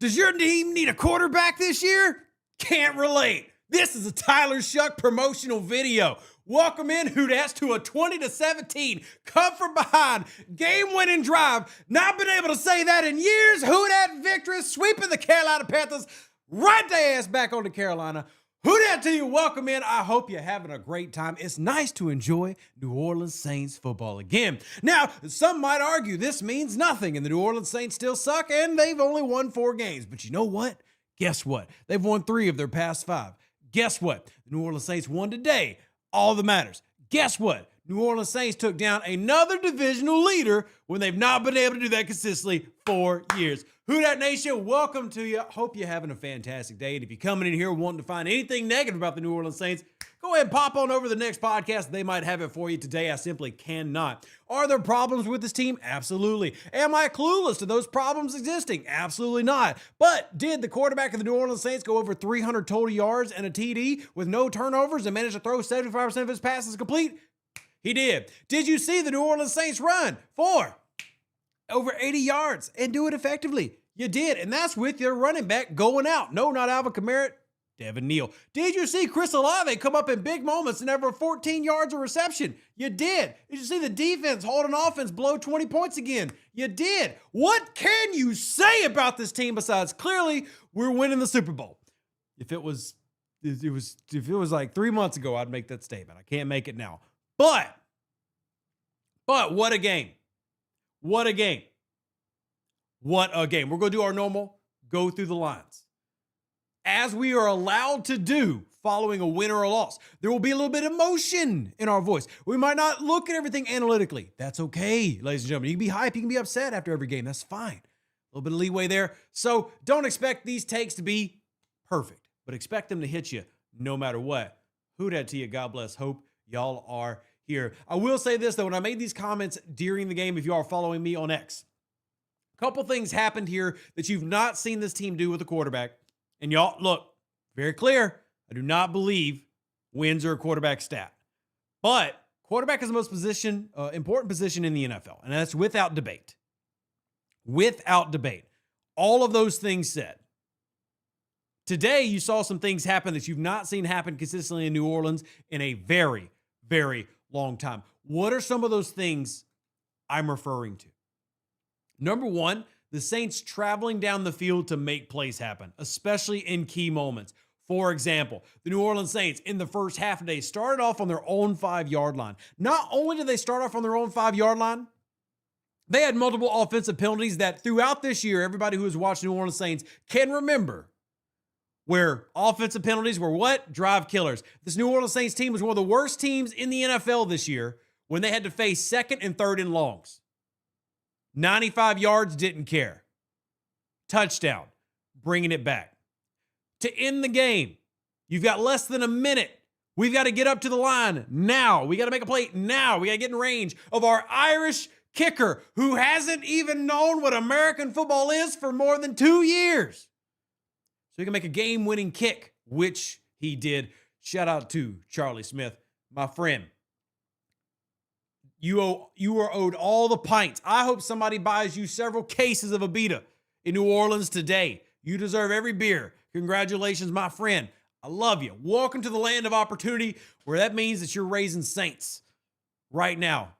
Does your team need a quarterback this year? Can't relate. This is a Tyler Shough promotional video. Welcome in, Hootats, to a 20-17 come from behind game-winning drive. Not been able to say that in years. Hootat victory, sweeping the Carolina Panthers right their ass back on to Carolina. Hootat to you, welcome in. I hope you're having a great time. It's nice to enjoy New Orleans Saints football again. Now, some might argue this means nothing, and the New Orleans Saints still suck, and they've only won 4 games. But you know what? Guess what? They've won 3 of their past 5. Guess what? The New Orleans Saints won today. All that matters. Guess what? New Orleans Saints took down another divisional leader when they've not been able to do that consistently for years. Hootat Nation, welcome to you. Hope you're having a fantastic day. And if you're coming in here wanting to find anything negative about the New Orleans Saints, go ahead and pop on over to the next podcast. They might have it for you today. I simply cannot. Are there problems with this team? Absolutely. Am I clueless to those problems existing? Absolutely not. But did the quarterback of the New Orleans Saints go over 300 total yards and a TD with no turnovers and manage to throw 75% of his passes complete? He did. Did you see the New Orleans Saints run for over 80 yards and do it effectively? You did, and that's with your running back going out. No, not Alvin Kamara, Devin Neal. Did you see Chris Olave come up in big moments and over 14 yards of reception? You did. Did you see the defense holding offense below 20 points again? You did. What can you say about this team besides clearly we're winning the Super Bowl? If it was like 3 months ago, I'd make that statement. I can't make it now. But what a game. What a game. What a game. We're going to do our normal go through the lines. As we are allowed to do following a win or a loss, there will be a little bit of emotion in our voice. We might not look at everything analytically. That's okay, ladies and gentlemen. You can be hype. You can be upset after every game. That's fine. A little bit of leeway there. So don't expect these takes to be perfect, but expect them to hit you no matter what. Hootat to you. God bless. Hope y'all are here. I will say this, though. When I made these comments during the game, if you are following me on X, a couple things happened here that you've not seen this team do with a quarterback. And y'all, look, very clear, I do not believe wins are a quarterback stat. But quarterback is the most important position in the NFL, and that's without debate. Without debate. All of those things said. Today, you saw some things happen that you've not seen happen consistently in New Orleans in a very, very long time. What are some of those things I'm referring to? Number one, the Saints traveling down the field to make plays happen, especially in key moments. For example, the New Orleans Saints in the first half of the day started off on their own 5-yard line. Not only did they start off on their own 5-yard line, they had multiple offensive penalties that throughout this year, everybody who has watched New Orleans Saints can remember where offensive penalties were what? Drive killers. This New Orleans Saints team was one of the worst teams in the NFL this year when they had to face 2nd and 3rd and longs. 95 yards, didn't care. Touchdown, bringing it back. To end the game, you've got less than a minute. We've got to get up to the line now. We got to make a play now. We got to get in range of our Irish kicker who hasn't even known what American football is for more than 2 years. So he can make a game-winning kick, which he did. Shout out to Charlie Smith, my friend. You are owed all the pints. I hope somebody buys you several cases of Abita in New Orleans today. You deserve every beer. Congratulations, my friend. I love you. Welcome to the land of opportunity, where that means that you're raising saints right now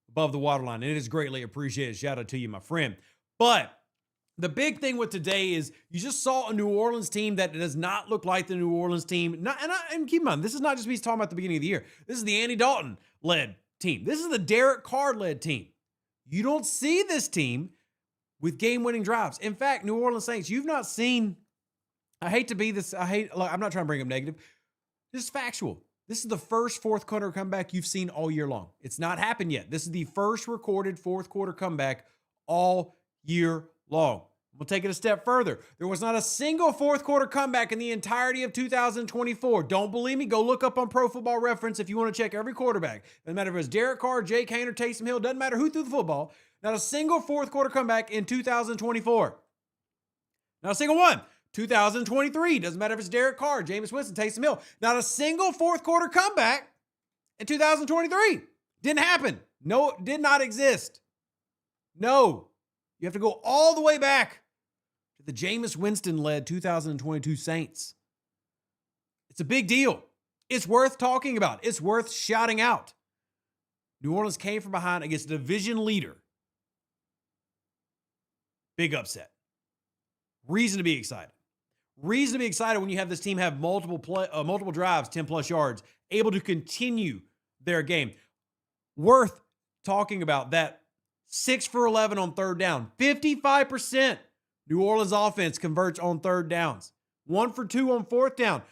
above the waterline. And it is greatly appreciated. Shout out to you, my friend. But the big thing with today is you just saw a New Orleans team that does not look like the New Orleans team. And keep in mind, this is not just me talking about the beginning of the year. This is the Andy Dalton-led team. This is the Derek Carr-led team. You don't see this team with game-winning drives. In fact, New Orleans Saints, you've not seen, I'm not trying to bring up negative. This is factual. This is the first fourth quarter comeback you've seen all year long. It's not happened yet. This is the first recorded fourth quarter comeback all year long. We'll take it a step further. There was not a single fourth quarter comeback in the entirety of 2024. Don't believe me? Go look up on Pro Football Reference if you want to check every quarterback. Doesn't matter if it's Derek Carr, Jake Haener, Taysom Hill. Doesn't matter who threw the football. Not a single fourth quarter comeback in 2024. Not a single one. 2023. Doesn't matter if it's Derek Carr, Jameis Winston, Taysom Hill. Not a single fourth quarter comeback in 2023. Didn't happen. No, did not exist. No. You have to go all the way back to the Jameis Winston-led 2022 Saints. It's a big deal. It's worth talking about. It's worth shouting out. New Orleans came from behind against a division leader. Big upset. Reason to be excited. Reason to be excited when you have this team have multiple drives, 10-plus yards, able to continue their game. Worth talking about that 6 for 11 on third down. 55% New Orleans offense converts on third downs. 1 for 2 on fourth down.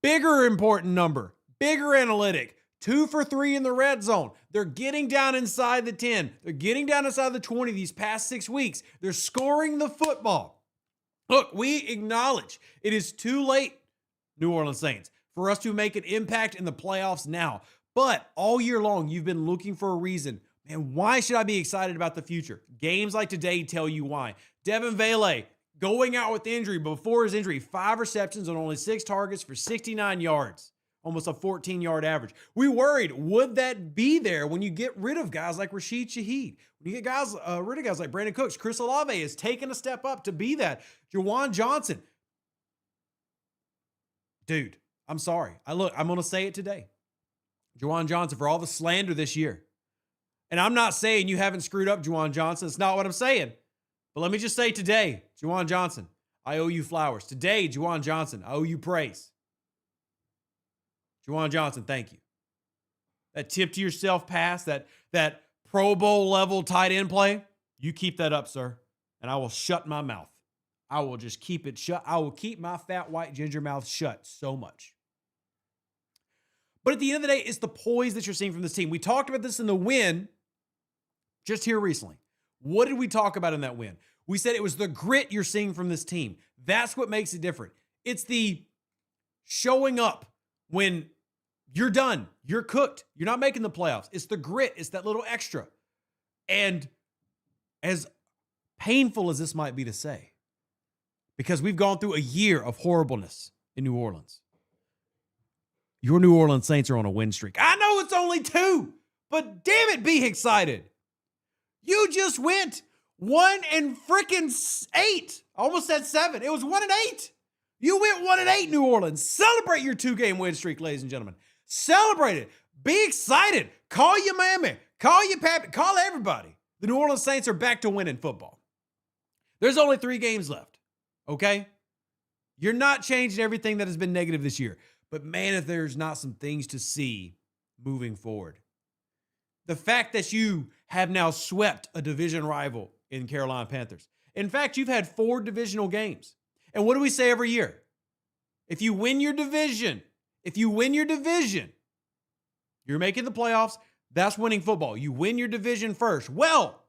Bigger important number. Bigger analytic. 2 for 3 in the red zone. They're getting down inside the 10. They're getting down inside the 20 these past 6 weeks. They're scoring the football. Look, we acknowledge it is too late, New Orleans Saints, for us to make an impact in the playoffs now. But all year long, you've been looking for a reason. Man, why should I be excited about the future? Games like today tell you why. Devin Vele going out with injury. Before his injury, 5 receptions on only 6 targets for 69 yards. Almost a 14-yard average. We worried, would that be there when you get rid of guys like Rashid Shaheed? When you get rid of guys like Brandon Cooks, Chris Olave has taken a step up to be that. Juwan Johnson. Dude, I'm sorry. I'm going to say it today. Juwan Johnson, for all the slander this year. And I'm not saying you haven't screwed up, Juwan Johnson. It's not what I'm saying. But let me just say today, Juwan Johnson, I owe you flowers. Today, Juwan Johnson, I owe you praise. Juwan Johnson, thank you. That tip to yourself pass, that Pro Bowl level tight end play, you keep that up, sir. And I will shut my mouth. I will just keep it shut. I will keep my fat white ginger mouth shut so much. But at the end of the day, it's the poise that you're seeing from this team. We talked about this in the win just here recently. What did we talk about in that win? We said it was the grit you're seeing from this team. That's what makes it different. It's the showing up when you're done, you're cooked, you're not making the playoffs. It's the grit. It's that little extra. And as painful as this might be to say, because we've gone through a year of horribleness in New Orleans, your New Orleans Saints are on a win streak. I know it's only 2, but damn it, be excited. You just went 1-8. I almost said 7. It was 1-8. You went 1-8, New Orleans. Celebrate your 2-game win streak, ladies and gentlemen. Celebrate it. Be excited. Call your mammy. Call your pappy. Call everybody. The New Orleans Saints are back to winning football. There's only 3 games left, okay? You're not changing everything that has been negative this year. But man, if there's not some things to see moving forward. The fact that you have now swept a division rival in Carolina Panthers. In fact, you've had 4 divisional games. And what do we say every year? If you win your division, you're making the playoffs. That's winning football. You win your division first. Well,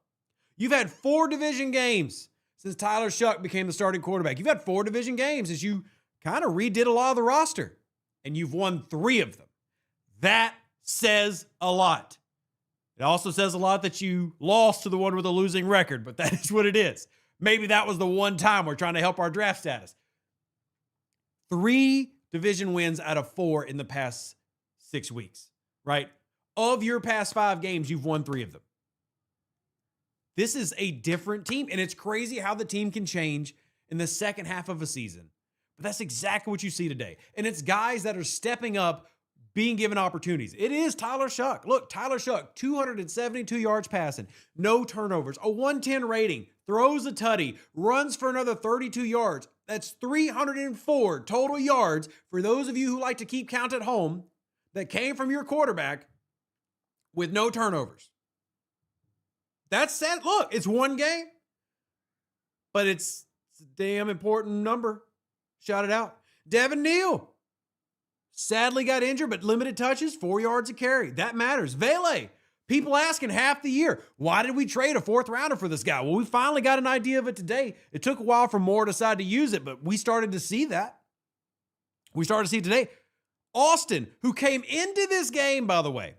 you've had 4 division games since Tyler Shough became the starting quarterback. You've had 4 division games as you kind of redid a lot of the roster. And you've won 3 of them. That says a lot. It also says a lot that you lost to the one with a losing record, but that is what it is. Maybe that was the one time we're trying to help our draft status. 3 division wins out of 4 in the past 6 weeks, right? Of your past 5 games, you've won 3 of them. This is a different team, and it's crazy how the team can change in the second half of a season. But that's exactly what you see today. And it's guys that are stepping up, being given opportunities. It is Tyler Shough. Look, Tyler Shough, 272 yards passing, no turnovers, a 110 rating, throws a tutty, runs for another 32 yards. That's 304 total yards for those of you who like to keep count at home that came from your quarterback with no turnovers. That's sad. Look, it's 1 game, but it's a damn important number. Shout it out. Devin Neal sadly got injured, but limited touches, 4 yards a carry. That matters. Vele, people asking half the year, why did we trade a 4th rounder for this guy? Well, we finally got an idea of it today. It took a while for Moore to decide to use it, but we started to see that. We started to see it today. Austin, who came into this game, by the way,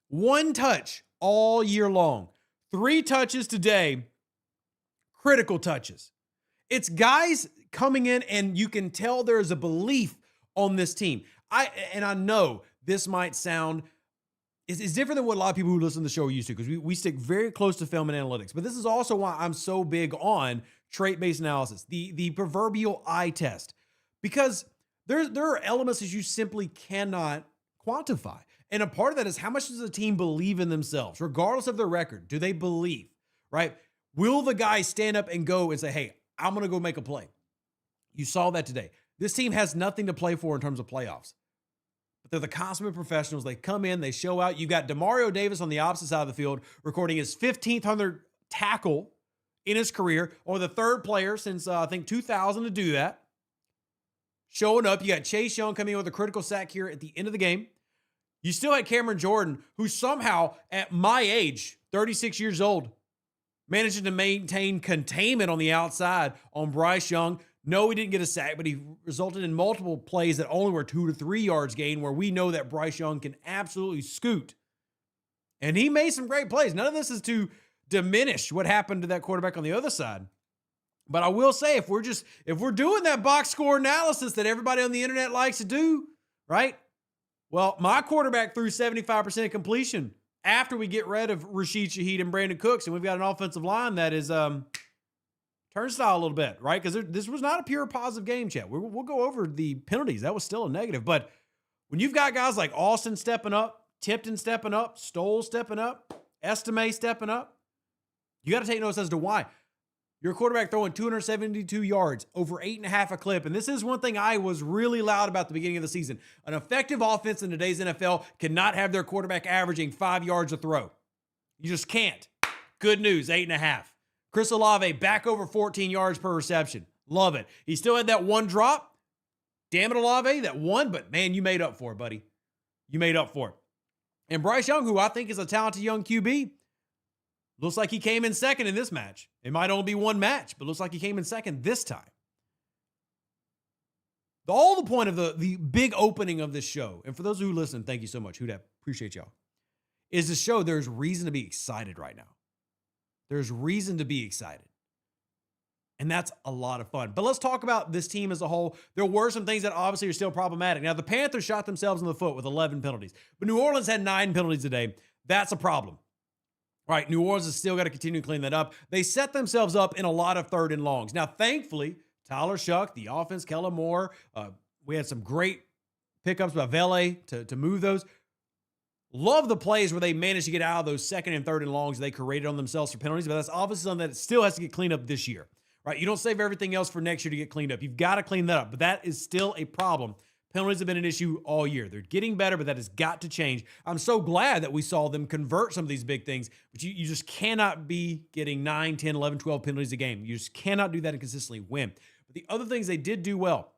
1 touch all year long. 3 touches today, critical touches. It's guys coming in, and you can tell there is a belief on this team. I know this might sound is different than what a lot of people who listen to the show are used to, because we stick very close to film and analytics. But this is also why I'm so big on trait-based analysis, the proverbial eye test, because there are elements that you simply cannot quantify. And a part of that is, how much does a team believe in themselves, regardless of their record? Do they believe, right? Will the guy stand up and go and say, hey, I'm going to go make a play? You saw that today. This team has nothing to play for in terms of playoffs, but they're the consummate professionals. They come in, they show out. You got Demario Davis on the opposite side of the field, recording his 1,500th tackle in his career, or the third player since, I think, 2000 to do that. Showing up. You got Chase Young coming in with a critical sack here at the end of the game. You still had Cameron Jordan, who somehow, at my age, 36 years old, managing to maintain containment on the outside on Bryce Young. No, he didn't get a sack, but he resulted in multiple plays that only were 2 to 3 yards gain, where we know that Bryce Young can absolutely scoot. And he made some great plays. None of this is to diminish what happened to that quarterback on the other side. But I will say, if we're doing that box score analysis that everybody on the internet likes to do, right? Well, my quarterback threw 75% completion after we get rid of Rashid Shaheed and Brandon Cooks, and we've got an offensive line that is turnstile a little bit, right? Because this was not a pure positive game, chat. We'll go over the penalties. That was still a negative. But when you've got guys like Austin stepping up, Tipton stepping up, Stoll stepping up, Estime stepping up, you got to take notice as to why. Your quarterback throwing 272 yards, over 8.5 a clip. And this is one thing I was really loud about at the beginning of the season. An effective offense in today's NFL cannot have their quarterback averaging 5 yards a throw. You just can't. Good news, 8.5. Chris Olave back over 14 yards per reception. Love it. He still had that one drop. Damn it, Olave, that one. But, man, you made up for it, buddy. You made up for it. And Bryce Young, who I think is a talented young QB, looks like he came in second in this match. It might only be one match, but looks like he came in second this time. All the point of the big opening of this show, and for those who listen, thank you so much. Who appreciate y'all, is to show there's reason to be excited right now. There's reason to be excited. And that's a lot of fun. But let's talk about this team as a whole. There were some things that obviously are still problematic. Now, the Panthers shot themselves in the foot with 11 penalties, but New Orleans had 9 penalties today. That's a problem. Right, New Orleans has still got to continue to clean that up. They set themselves up in a lot of 3rd and longs. Now, thankfully, Tyler Shough, the offense, Kellen Moore, we had some great pickups by Vele to move those. Love the plays where they managed to get out of those 2nd and 3rd and longs they created on themselves for penalties, but that's obviously something that still has to get cleaned up this year. Right, you don't save everything else for next year to get cleaned up. You've got to clean that up, but that is still a problem. Penalties have been an issue all year. They're getting better, but that has got to change. I'm so glad that we saw them convert some of these big things, but you just cannot be getting 9, 10, 11, 12 penalties a game. You just cannot do that and consistently win. But the other things they did do well,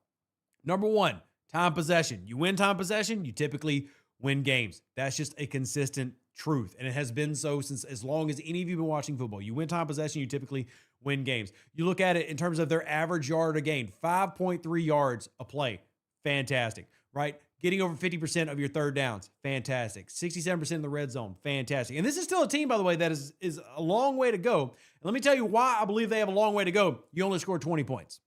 number one, time possession. You win time possession, you typically win games. That's just a consistent truth, and it has been so since as long as any of you have been watching football. You win time possession, you typically win games. You look at it in terms of their average yard a game, 5.3 yards a play. Fantastic, right? Getting over 50% of your 3rd downs. Fantastic. 67% in the red zone. Fantastic. And this is still a team, by the way, that is a long way to go. And let me tell you why I believe they have a long way to go. You only scored 20 points,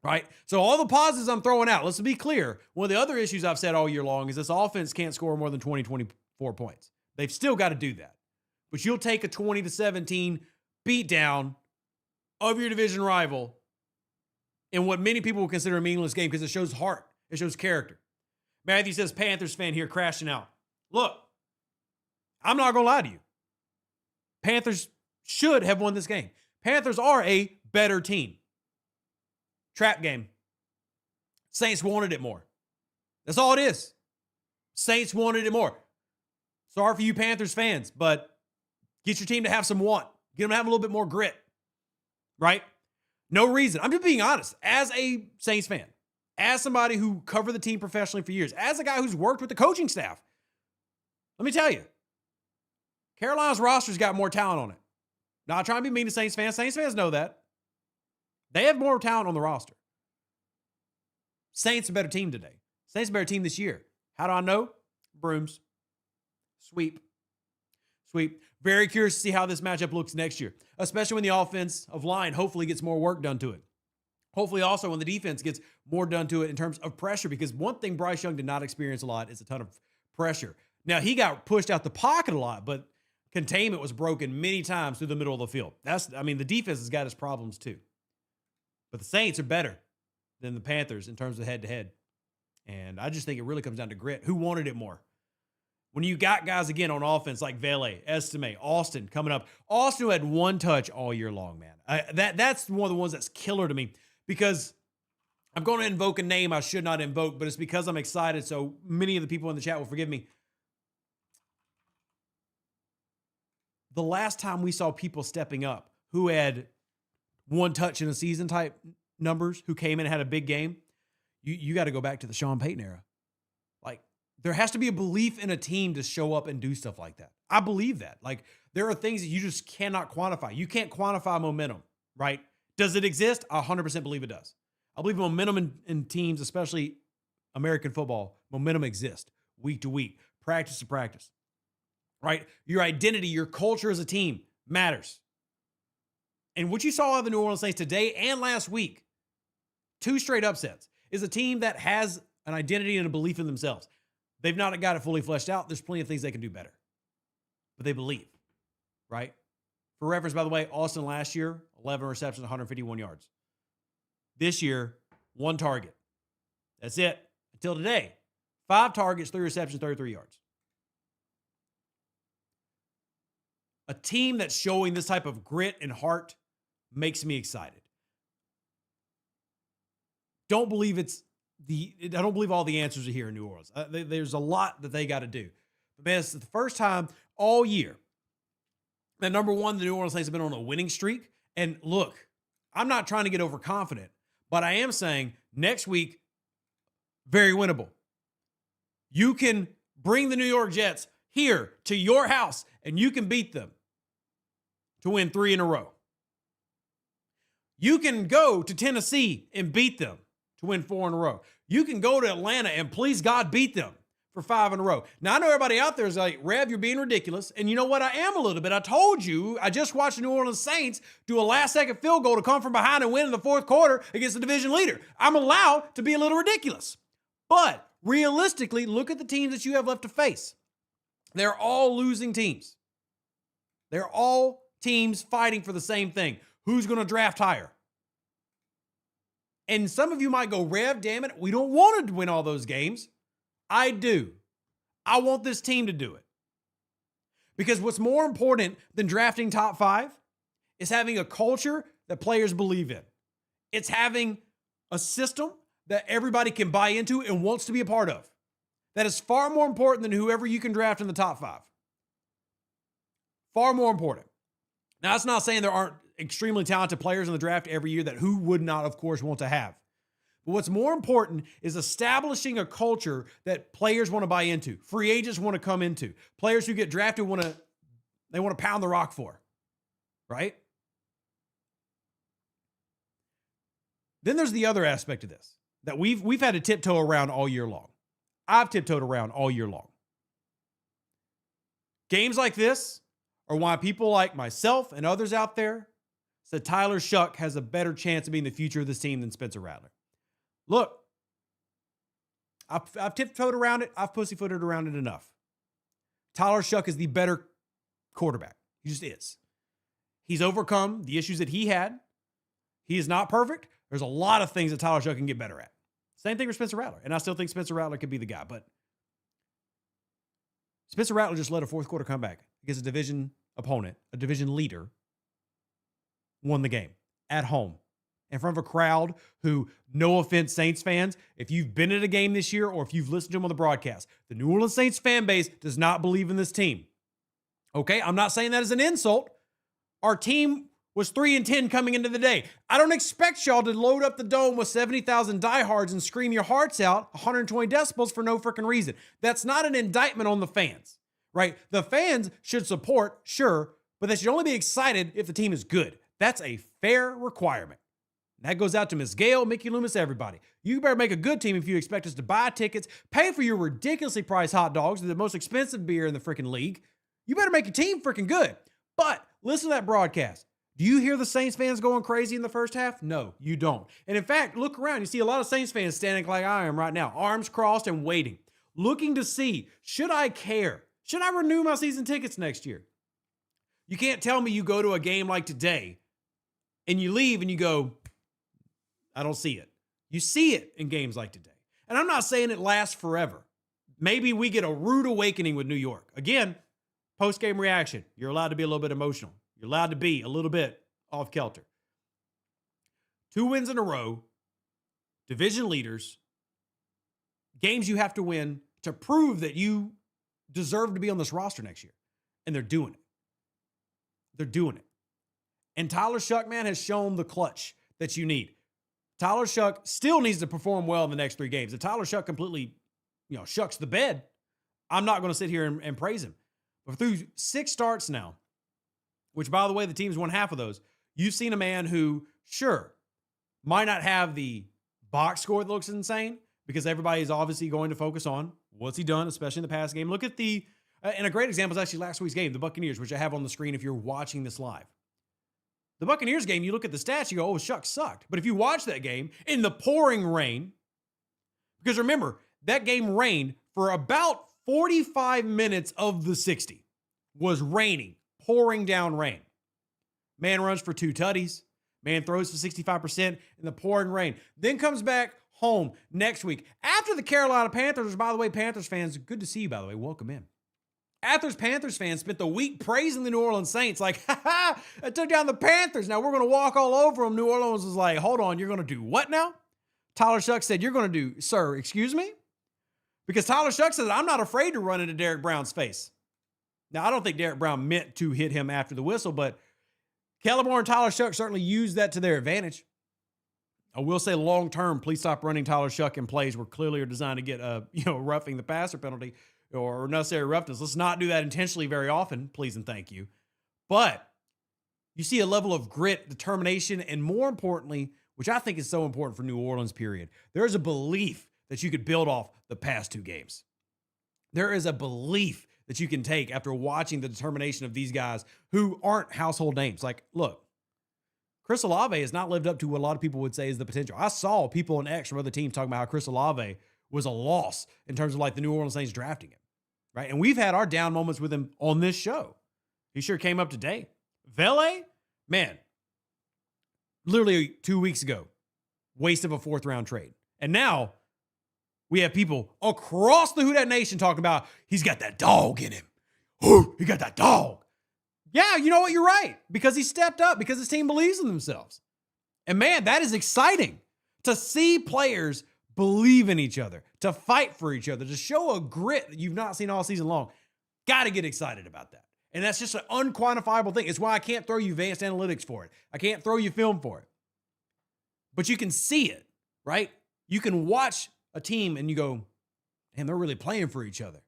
right? So all the positives I'm throwing out, let's be clear. One of the other issues I've said all year long is this offense can't score more than 20, 24 points. They've still got to do that. But you'll take a 20-17 beatdown of your division rival in what many people will consider a meaningless game because it shows heart. It shows character. Matthew says, Panthers fan here crashing out. Look, I'm not going to lie to you. Panthers should have won this game. Panthers are a better team. Trap game. Saints wanted it more. That's all it is. Saints wanted it more. Sorry for you Panthers fans, but get your team to have some want. Get them to have a little bit more grit. Right? No reason. I'm just being honest. As a Saints fan, as somebody who covered the team professionally for years, as a guy who's worked with the coaching staff, let me tell you, Carolina's roster's got more talent on it. Not trying to be mean to Saints fans. Saints fans know that. They have more talent on the roster. Saints a better team today. Saints a better team this year. How do I know? Brooms. Sweep. Very curious to see how this matchup looks next year, especially when the offensive line hopefully gets more work done to it. Hopefully also when the defense gets more done to it in terms of pressure, because one thing Bryce Young did not experience a lot is a ton of pressure. Now, he got pushed out the pocket a lot, but containment was broken many times through the middle of the field. The defense has got its problems too. But the Saints are better than the Panthers in terms of head-to-head. And I just think it really comes down to grit. Who wanted it more? When you got guys, again, on offense like Vele, Estime, Austin coming up. Austin, who had one touch all year long, man. That's one of the ones that's killer to me because I'm going to invoke a name I should not invoke, but it's because I'm excited, so many of the people in the chat will forgive me. The last time we saw people stepping up who had one touch in a season type numbers, who came in and had a big game, you got to go back to the Sean Payton era. Like, there has to be a belief in a team to show up and do stuff like that. I believe that. Like, there are things that you just cannot quantify. You can't quantify momentum, right? Does it exist? I 100% believe it does. I believe momentum in teams, especially American football, momentum exists week to week, practice to practice, right? Your identity, your culture as a team matters. And what you saw out of the New Orleans Saints today and last week, 2 straight upsets, is a team that has an identity and a belief in themselves. They've not got it fully fleshed out. There's plenty of things they can do better, but they believe, right? For reference, by the way, Austin last year, 11 receptions, 151 yards. This year, 1 target. That's it. Until today, 5 targets, 3 receptions, 33 yards. A team that's showing this type of grit and heart makes me excited. I don't believe all the answers are here in New Orleans. There's a lot that they got to do. But man, it's the first time all year that, number one, the New Orleans Saints have been on a winning streak. And look, I'm not trying to get overconfident, but I am saying next week, very winnable. You can bring the New York Jets here to your house and you can beat them to win 3 in a row. You can go to Tennessee and beat them to win 4 in a row. You can go to Atlanta and please God beat them for 5 in a row. Now, I know everybody out there is like, Rev, you're being ridiculous. And you know what? I am a little bit. I told you, I just watched the New Orleans Saints do a last-second field goal to come from behind and win in the 4th quarter against the division leader. I'm allowed to be a little ridiculous. But realistically, look at the teams that you have left to face. They're all losing teams. They're all teams fighting for the same thing. Who's going to draft higher? And some of you might go, Rev, damn it, we don't want to win all those games. I do. I want this team to do it. Because what's more important than drafting top 5 is having a culture that players believe in. It's having a system that everybody can buy into and wants to be a part of. That is far more important than whoever you can draft in the top 5. Far more important. Now, that's not saying there aren't extremely talented players in the draft every year that who would not, of course, want to have. But what's more important is establishing a culture that players want to buy into, free agents want to come into, players who get drafted want to pound the rock for, right? Then there's the other aspect of this that we've had to tiptoe around all year long. I've tiptoed around all year long. Games like this are why people like myself and others out there said Tyler Shough has a better chance of being the future of this team than Spencer Rattler. Look, I've tiptoed around it. I've pussyfooted around it enough. Tyler Shough is the better quarterback. He just is. He's overcome the issues that he had. He is not perfect. There's a lot of things that Tyler Shough can get better at. Same thing with Spencer Rattler. And I still think Spencer Rattler could be the guy. But Spencer Rattler just led a 4th quarter comeback against a division opponent, a division leader, won the game at home in front of a crowd who, no offense, Saints fans, if you've been at a game this year or if you've listened to them on the broadcast, the New Orleans Saints fan base does not believe in this team. Okay, I'm not saying that as an insult. Our team was 3-10 coming into the day. I don't expect y'all to load up the dome with 70,000 diehards and scream your hearts out 120 decibels for no freaking reason. That's not an indictment on the fans, right? The fans should support, sure, but they should only be excited if the team is good. That's a fair requirement. That goes out to Miss Gale, Mickey Loomis, everybody. You better make a good team if you expect us to buy tickets, pay for your ridiculously priced hot dogs, the most expensive beer in the freaking league. You better make your team freaking good. But listen to that broadcast. Do you hear the Saints fans going crazy in the first half? No, you don't. And in fact, look around. You see a lot of Saints fans standing like I am right now, arms crossed and waiting, looking to see, should I care? Should I renew my season tickets next year? You can't tell me you go to a game like today and you leave and you go, I don't see it. You see it in games like today. And I'm not saying it lasts forever. Maybe we get a rude awakening with New York. Again, post-game reaction. You're allowed to be a little bit emotional. You're allowed to be a little bit off kilter. 2 wins in a row, division leaders, games you have to win to prove that you deserve to be on this roster next year. And they're doing it. They're doing it. And Tyler Shough, man, has shown the clutch that you need. Tyler Shough still needs to perform well in the next 3 games. If Tyler Shough completely, shucks the bed, I'm not going to sit here and praise him. But through 6 starts now, which, by the way, the team's won half of those, you've seen a man who, sure, might not have the box score that looks insane because everybody is obviously going to focus on what's he done, especially in the past game. Look at and a great example is actually last week's game, the Buccaneers, which I have on the screen if you're watching this live. The Buccaneers game, you look at the stats, you go, oh, Shough sucked. But if you watch that game in the pouring rain, because remember, that game rained for about 45 minutes of the 60, was raining, pouring down rain. Man runs for 2 tutties. Man throws for 65% in the pouring rain. Then comes back home next week. After the Carolina Panthers, by the way, Panthers fans, good to see you, by the way. Welcome in. After Panthers fans spent the week praising the New Orleans Saints, like, I took down the Panthers. Now we're going to walk all over them. New Orleans was like, hold on, you're going to do what now? Tyler Shough said, you're going to do, sir, excuse me? Because Tyler Shough said, I'm not afraid to run into Derek Brown's face. Now, I don't think Derek Brown meant to hit him after the whistle, but Kellimore and Tyler Shough certainly used that to their advantage. I will say long-term, please stop running Tyler Shough in plays where clearly are designed to get roughing the passer penalty or necessary roughness. Let's not do that intentionally very often, please and thank you. But you see a level of grit, determination, and more importantly, which I think is so important for New Orleans, period, there is a belief that you could build off the past 2 games. There is a belief that you can take after watching the determination of these guys who aren't household names. Like, look, Chris Olave has not lived up to what a lot of people would say is the potential. I saw people on X from other teams talking about how Chris Olave was a loss in terms of like the New Orleans Saints drafting him, right? And we've had our down moments with him on this show. He sure came up today. Vele, man, literally 2 weeks ago, waste of a 4th-round trade. And now we have people across the Who Dat Nation talking about he's got that dog in him. Oh, he got that dog. Yeah, you know what? You're right. Because he stepped up, because his team believes in themselves. And man, that is exciting to see players believe in each other, to fight for each other, to show a grit that you've not seen all season long. Got to get excited about that. And that's just an unquantifiable thing. It's why I can't throw you advanced analytics for it. I can't throw you film for it. But you can see it, right? You can watch a team and you go, damn, they're really playing for each other.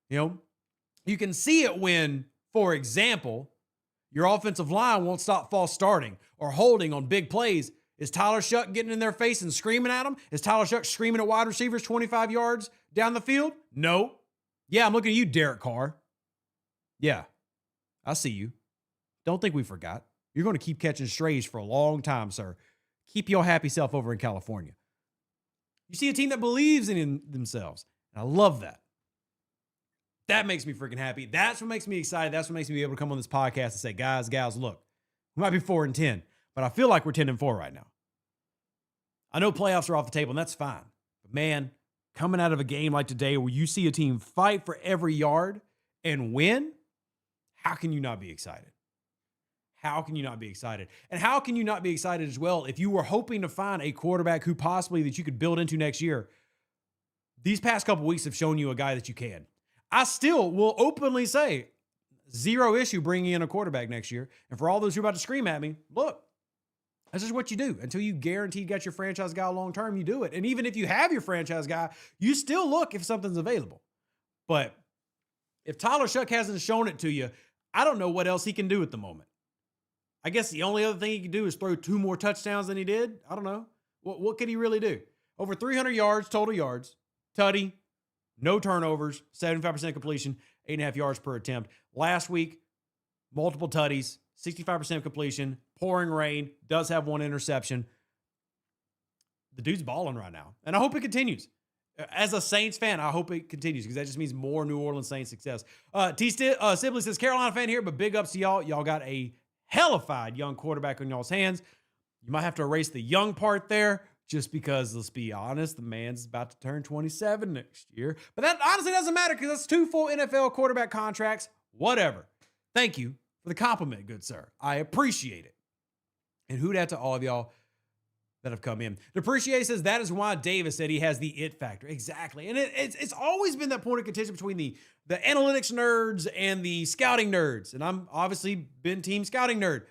You can see it when, for example, your offensive line won't stop false starting or holding on big plays. Is Tyler Shough getting in their face and screaming at them? Is Tyler Shough screaming at wide receivers 25 yards down the field? No. Yeah, I'm looking at you, Derek Carr. Yeah, I see you. Don't think we forgot. You're going to keep catching strays for a long time, sir. Keep your happy self over in California. You see a team that believes in themselves. And I love that. That makes me freaking happy. That's what makes me excited. That's what makes me be able to come on this podcast and say, guys, gals, look, we might be 4-10, but I feel like we're 10-4 right now. I know playoffs are off the table, and that's fine. But man, coming out of a game like today where you see a team fight for every yard and win, how can you not be excited? How can you not be excited? And how can you not be excited as well if you were hoping to find a quarterback who possibly that you could build into next year? These past couple weeks have shown you a guy that you can. I still will openly say, zero issue bringing in a quarterback next year. And for all those who are about to scream at me, look, that's just what you do. Until you guarantee you got your franchise guy long-term, you do it. And even if you have your franchise guy, you still look if something's available. But if Tyler Shough hasn't shown it to you, I don't know what else he can do at the moment. I guess the only other thing he can do is throw 2 more touchdowns than he did. I don't know. What could he really do? Over 300 yards, total yards, tutty, no turnovers, 75% completion, 8.5 yards per attempt. Last week, multiple tutties, 65% completion, pouring rain, does have 1 interception. The dude's balling right now, and I hope it continues. As a Saints fan, I hope it continues because that just means more New Orleans Saints success. Sibley says, Carolina fan here, but big ups to y'all. Y'all got a hellified young quarterback on y'all's hands. You might have to erase the young part there just because, let's be honest, the man's about to turn 27 next year. But that honestly doesn't matter because that's 2 full NFL quarterback contracts. Whatever. Thank you for the compliment, good sir. I appreciate it. And who dat to all of y'all that have come in. Depreciate says that is why Davis said he has the it factor. Exactly. And it's always been that point of contention between the analytics nerds and the scouting nerds. And I'm obviously been team scouting nerd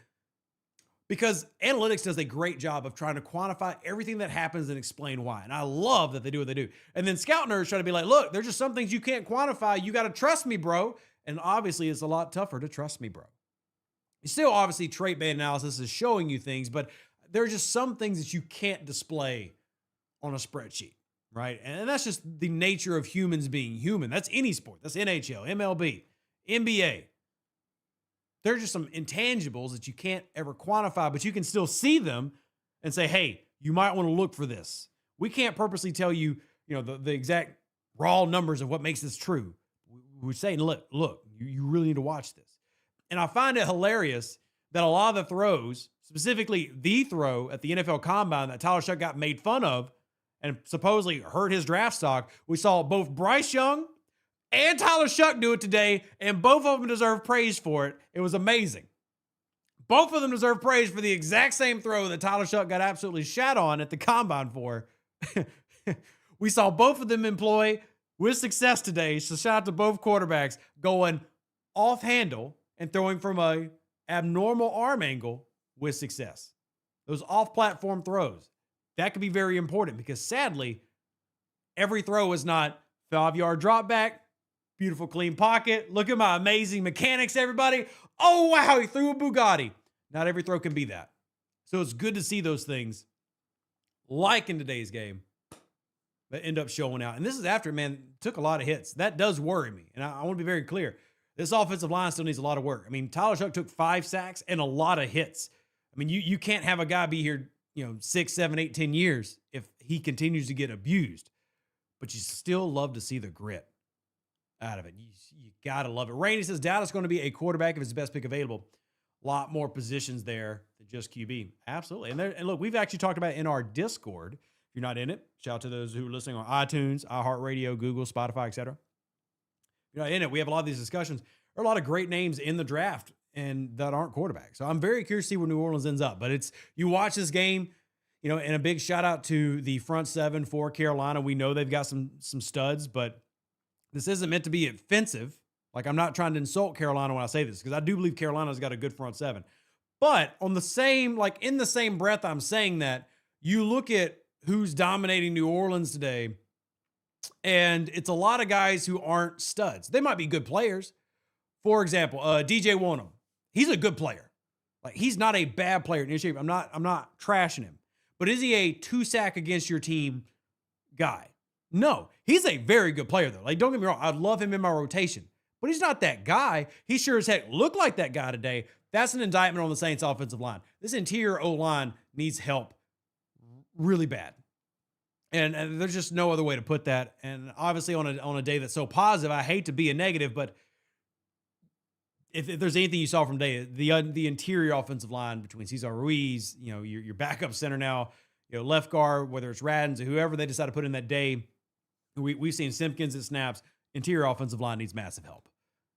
because analytics does a great job of trying to quantify everything that happens and explain why. And I love that they do what they do. And then scout nerds try to be like, look, there's just some things you can't quantify. You got to trust me, bro. And obviously it's a lot tougher to trust me, bro. Still, obviously, trait-based analysis is showing you things, but there are just some things that you can't display on a spreadsheet, right? And that's just the nature of humans being human. That's any sport. That's NHL, MLB, NBA. There are just some intangibles that you can't ever quantify, but you can still see them and say, hey, you might want to look for this. We can't purposely tell you, the exact raw numbers of what makes this true. We're saying, look, you really need to watch this. And I find it hilarious that a lot of the throws, specifically the throw at the NFL Combine that Tyler Shough got made fun of and supposedly hurt his draft stock, we saw both Bryce Young and Tyler Shough do it today, and both of them deserve praise for it. It was amazing. Both of them deserve praise for the exact same throw that Tyler Shough got absolutely shat on at the Combine for. We saw both of them employ with success today, so shout out to both quarterbacks going off handle and throwing from a abnormal arm angle with success. Those off-platform throws, that could be very important because sadly, every throw is not 5-yard drop back, beautiful clean pocket. Look at my amazing mechanics, everybody. Oh, wow, he threw a Bugatti. Not every throw can be that. So it's good to see those things, like in today's game, that end up showing out. And this is after, man, took a lot of hits. That does worry me. And I want to be very clear. This offensive line still needs a lot of work. I mean, Tyler Shough took 5 sacks and a lot of hits. I mean, you can't have a guy be here, 6, 7, 8, 10 years if he continues to get abused. But you still love to see the grit out of it. You got to love it. Rainey says Dallas is going to be a quarterback if it's the best pick available. A lot more positions there than just QB. Absolutely. And look, we've actually talked about it in our Discord. If you're not in it, shout out to those who are listening on iTunes, iHeart Radio, Google, Spotify, etc. In it, we have a lot of these discussions. There are a lot of great names in the draft and that aren't quarterbacks. So I'm very curious to see where New Orleans ends up. But you watch this game, and a big shout out to the front seven for Carolina. We know they've got some studs, but this isn't meant to be offensive. Like, I'm not trying to insult Carolina when I say this because I do believe Carolina's got a good front seven. But in the same breath I'm saying that, you look at who's dominating New Orleans today, and it's a lot of guys who aren't studs. They might be good players. For example, DJ Wonnum. He's a good player. Like, he's not a bad player in shape. I'm not trashing him. But is he a 2-sack against your team guy? No. He's a very good player, though. Like, don't get me wrong. I'd love him in my rotation. But he's not that guy. He sure as heck looked like that guy today. That's an indictment on the Saints offensive line. This interior O-line needs help really bad. And there's just no other way to put that. And obviously on a day that's so positive, I hate to be a negative, but if there's anything you saw from today, the interior offensive line between Cesar Ruiz, your backup center now, left guard, whether it's Radens or whoever they decide to put in that day, we've seen Simpkins at snaps. Interior offensive line needs massive help.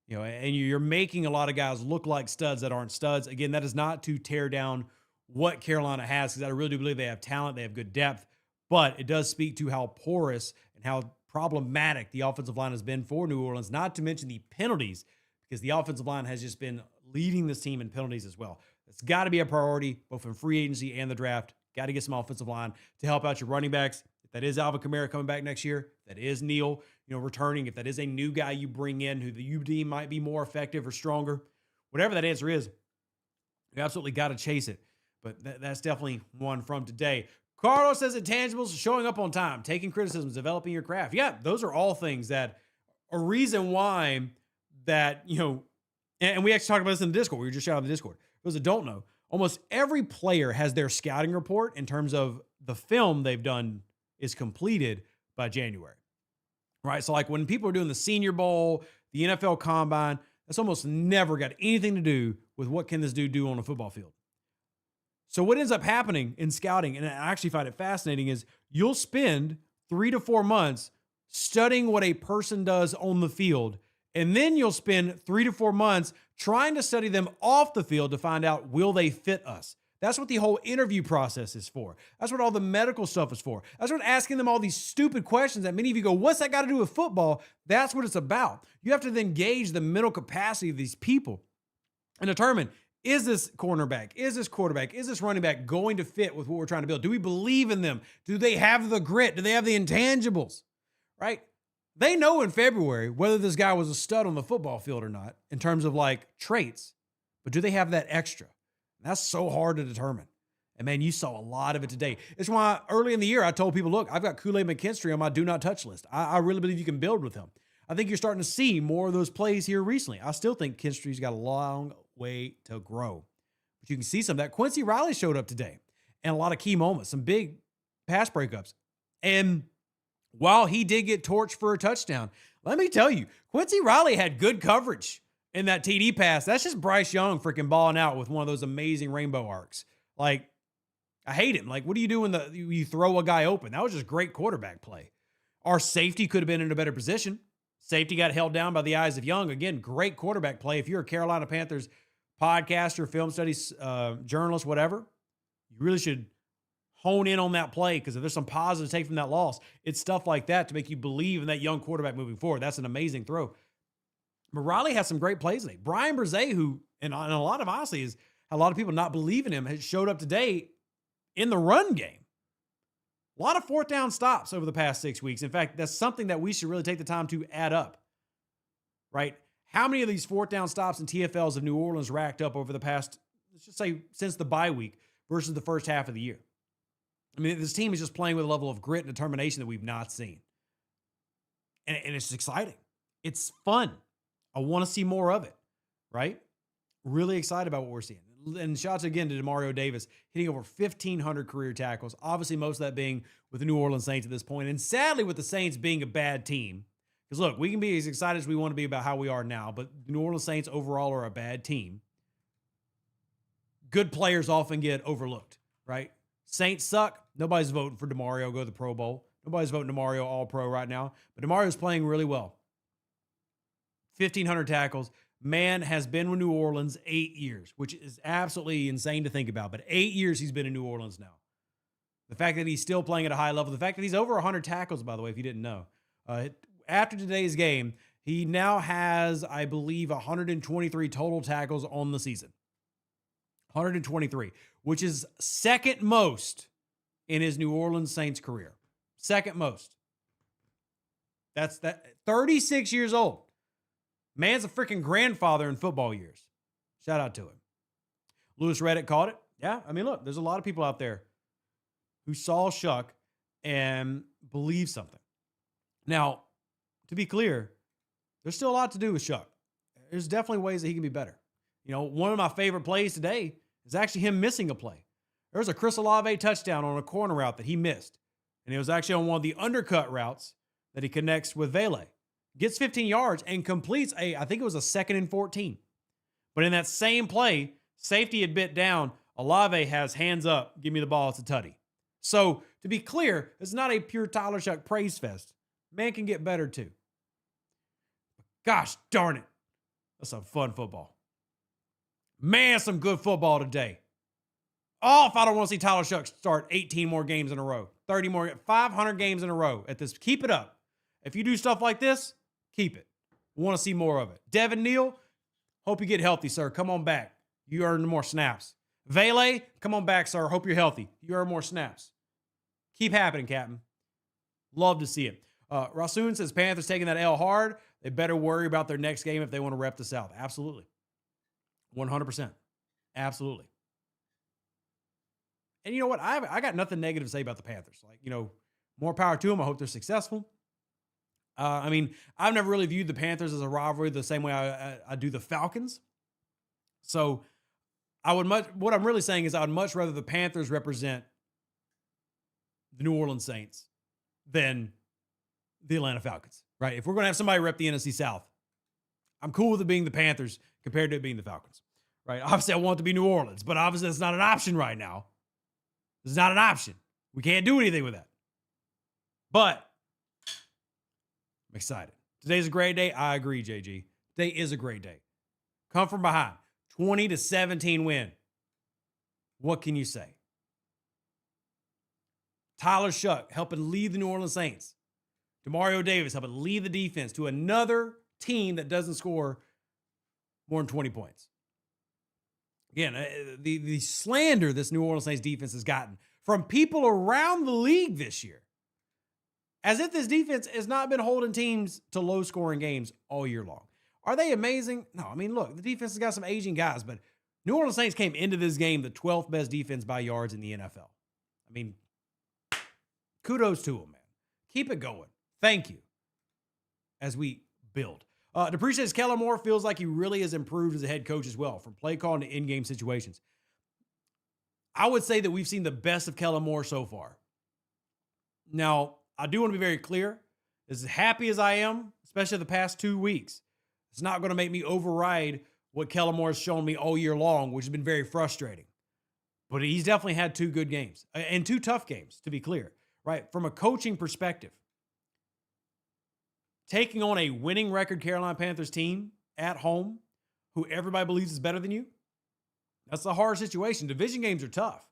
And you're making a lot of guys look like studs that aren't studs. Again, that is not to tear down what Carolina has, because I really do believe they have talent, they have good depth. But it does speak to how porous and how problematic the offensive line has been for New Orleans, not to mention the penalties, because the offensive line has just been leading this team in penalties as well. It's got to be a priority, both in free agency and the draft. Got to get some offensive line to help out your running backs. If that is Alvin Kamara coming back next year, if that is Neal, returning, if that is a new guy you bring in who you deem might be more effective or stronger, whatever that answer is, you absolutely got to chase it. But that's definitely one from today. Carlos says intangibles, showing up on time, taking criticisms, developing your craft. Yeah, those are all things that a reason why that, and we actually talked about this in the Discord. We were just shouting out the Discord. For those that don't know, almost every player has their scouting report in terms of the film they've done is completed by January, right? So like when people are doing the Senior Bowl, the NFL Combine, that's almost never got anything to do with what can this dude do on a football field. So what ends up happening in scouting, and I actually find it fascinating, is you'll spend 3 to 4 months studying what a person does on the field, and then you'll spend 3 to 4 months trying to study them off the field to find out, will they fit us? That's what the whole interview process is for. That's what all the medical stuff is for. That's what asking them all these stupid questions that many of you go, what's that got to do with football? That's what it's about. You have to then gauge the mental capacity of these people and determine, is this cornerback, is this quarterback, is this running back going to fit with what we're trying to build? Do we believe in them? Do they have the grit? Do they have the intangibles? Right? They know in February whether this guy was a stud on the football field or not in terms of like traits, but do they have that extra? And that's so hard to determine. And man, you saw a lot of it today. It's why early in the year, I told people, look, I've got Kool-Aid McKinstry on my do not touch list. I really believe you can build with him. I think you're starting to see more of those plays here recently. I still think Kinstry's got a long way to grow. But you can see some of that. Quincy Riley showed up today and a lot of key moments, some big pass breakups. And while he did get torched for a touchdown, let me tell you, Quincy Riley had good coverage in that TD pass. That's just Bryce Young freaking balling out with one of those amazing rainbow arcs. Like, I hate him. Like, what do you do when you throw a guy open? That was just great quarterback play. Our safety could have been in a better position. Safety got held down by the eyes of Young. Again, great quarterback play. If you're a Carolina Panthers podcaster, film studies journalist, whatever, you really should hone in on that play, because if there's some positive to take from that loss, it's stuff like that to make you believe in that young quarterback moving forward. That's an amazing throw. But Riley has some great plays today. Brian Brzee, who, and a lot of honestly, is a lot of people not believe in him, has showed up today in the run game. A lot of fourth down stops over the past 6 weeks. In fact, that's something that we should really take the time to add up, right? How many of these fourth down stops and TFLs of New Orleans racked up over the past, let's just say, since the bye week versus the first half of the year? I mean, this team is just playing with a level of grit and determination that we've not seen. And it's exciting. It's fun. I want to see more of it, right? Really excited about what we're seeing. And shout out again to Demario Davis, hitting over 1,500 career tackles. Obviously, most of that being with the New Orleans Saints at this point. And sadly, with the Saints being a bad team. Because look, we can be as excited as we want to be about how we are now, but the New Orleans Saints overall are a bad team. Good players often get overlooked, right? Saints suck. Nobody's voting for Demario, go to the Pro Bowl. Nobody's voting Demario All-Pro right now. But Demario's playing really well. 1,500 tackles. Man has been with New Orleans 8 years, which is absolutely insane to think about. But 8 years he's been in New Orleans now. The fact that he's still playing at a high level, the fact that he's over 100 tackles, by the way, if you didn't know. After today's game, he now has, I believe, 123 total tackles on the season. 123, which is second most in his New Orleans Saints career. Second most. That's 36 years old. Man's a freaking grandfather in football years. Shout out to him. Louis Reddick caught it. Yeah, I mean, look, there's a lot of people out there who saw Shough and believe something. Now, to be clear, there's still a lot to do with Shough. There's definitely ways that he can be better. You know, one of my favorite plays today is actually him missing a play. There was a Chris Olave touchdown on a corner route that he missed. And it was actually on one of the undercut routes that he connects with Vele. Gets 15 yards and completes I think it was a 2nd and 14. But in that same play, safety had bit down. Olave has hands up. Give me the ball. It's a tutty. So to be clear, it's not a pure Tyler Shough praise fest. Man can get better too. Gosh darn it. That's some fun football. Man, some good football today. Oh, if I don't want to see Tyler Shough start 18 more games in a row, 30 more, 500 games in a row at this. Keep it up. If you do stuff like this, keep it. We want to see more of it. Devin Neal, hope you get healthy, sir. Come on back. You earn more snaps. Vele, come on back, sir. Hope you're healthy. You earn more snaps. Keep happening, Captain. Love to see it. Rasoon says Panthers taking that L hard. They better worry about their next game if they want to rep the South. Absolutely. 100%. Absolutely. And you know what? I got nothing negative to say about the Panthers. Like, you know, more power to them. I hope they're successful. I mean, I've never really viewed the Panthers as a rivalry the same way I do the Falcons. So what I'm really saying is I would much rather the Panthers represent the New Orleans Saints than the Atlanta Falcons, right? If we're going to have somebody rep the NFC South, I'm cool with it being the Panthers compared to it being the Falcons. right? Obviously, I want it to be New Orleans, but obviously that's not an option right now. It's not an option. We can't do anything with that. But I'm excited. Today's a great day. I agree, JG. Today is a great day. Come from behind. 20-17 win. What can you say? Tyler Shough helping lead the New Orleans Saints. Demario Davis helping lead the defense to another team that doesn't score more than 20 points. Again, the slander this New Orleans Saints defense has gotten from people around the league this year, as if this defense has not been holding teams to low-scoring games all year long. Are they amazing? No. I mean, look, the defense has got some aging guys, but New Orleans Saints came into this game the 12th best defense by yards in the NFL. I mean, kudos to them, man. Keep it going. Thank you. As we build. Dupree says Kellen Moore feels like he really has improved as a head coach as well, from play calling to in-game situations. I would say that we've seen the best of Kellen Moore so far. Now, I do want to be very clear. As happy as I am, especially the past 2 weeks, it's not going to make me override what Kellen Moore has shown me all year long, which has been very frustrating. But he's definitely had 2 good games and 2 tough games, to be clear, right? From a coaching perspective, taking on a winning record Carolina Panthers team at home, who everybody believes is better than you, that's a hard situation. Division games are tough,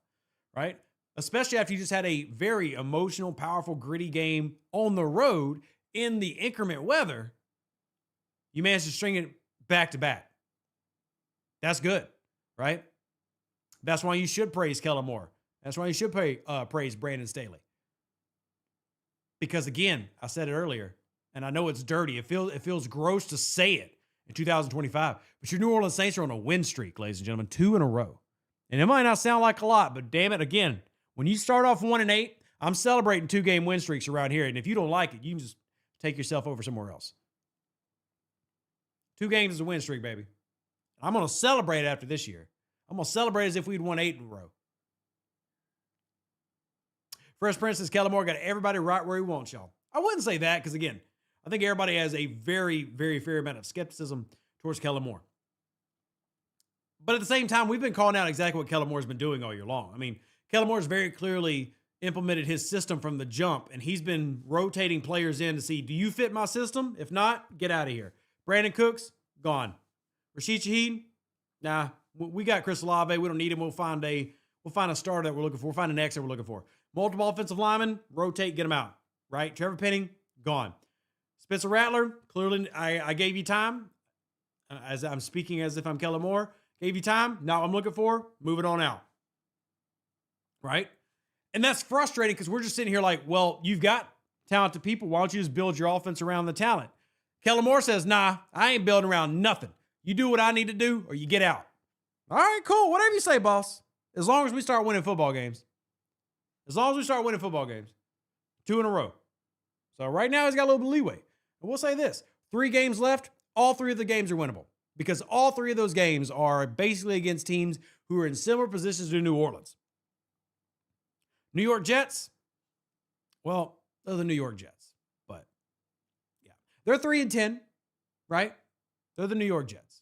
right? Especially after you just had a very emotional, powerful, gritty game on the road in the inclement weather. You managed to string it back to back. That's good, right? That's why you should praise Kellen Moore. That's why you should praise Brandon Staley. Because again, I said it earlier, and I know it's dirty. It feels gross to say it in 2025. But your New Orleans Saints are on a win streak, ladies and gentlemen, 2 in a row. And it might not sound like a lot, but damn it, again, when you start off 1-8, I'm celebrating 2-game win streaks around here. And if you don't like it, you can just take yourself over somewhere else. 2 games is a win streak, baby. I'm going to celebrate it after this year. I'm going to celebrate as if we'd won 8 in a row. Fresh Prince says Kellen Moore got everybody right where he wants y'all. I wouldn't say that because, again, I think everybody has a very, very fair amount of skepticism towards Kellen Moore. But at the same time, we've been calling out exactly what Kellen Moore's been doing all year long. I mean, Kellen Moore's very clearly implemented his system from the jump, and he's been rotating players in to see, do you fit my system? If not, get out of here. Brandon Cooks, gone. Rashid Shaheed, nah. We got Chris Olave. We don't need him. We'll find a starter that we're looking for. We'll find an X that we're looking for. Multiple offensive linemen, rotate, get them out. Right? Trevor Penning, gone. Spencer Rattler, clearly I gave you time. As I'm speaking as if I'm Kellen Moore. Gave you time. Now I'm looking for, move it on out. Right? And that's frustrating because we're just sitting here like, well, you've got talented people. Why don't you just build your offense around the talent? Kellen Moore says, nah, I ain't building around nothing. You do what I need to do or you get out. All right, cool. Whatever you say, boss. As long as we start winning football games. 2 in a row. So right now he's got a little bit of leeway. And we'll say this. 3 games left. All 3 of the games are winnable. Because all 3 of those games are basically against teams who are in similar positions to New Orleans. New York Jets. Well, they're the New York Jets. But, yeah. They're 3-10, right? They're the New York Jets.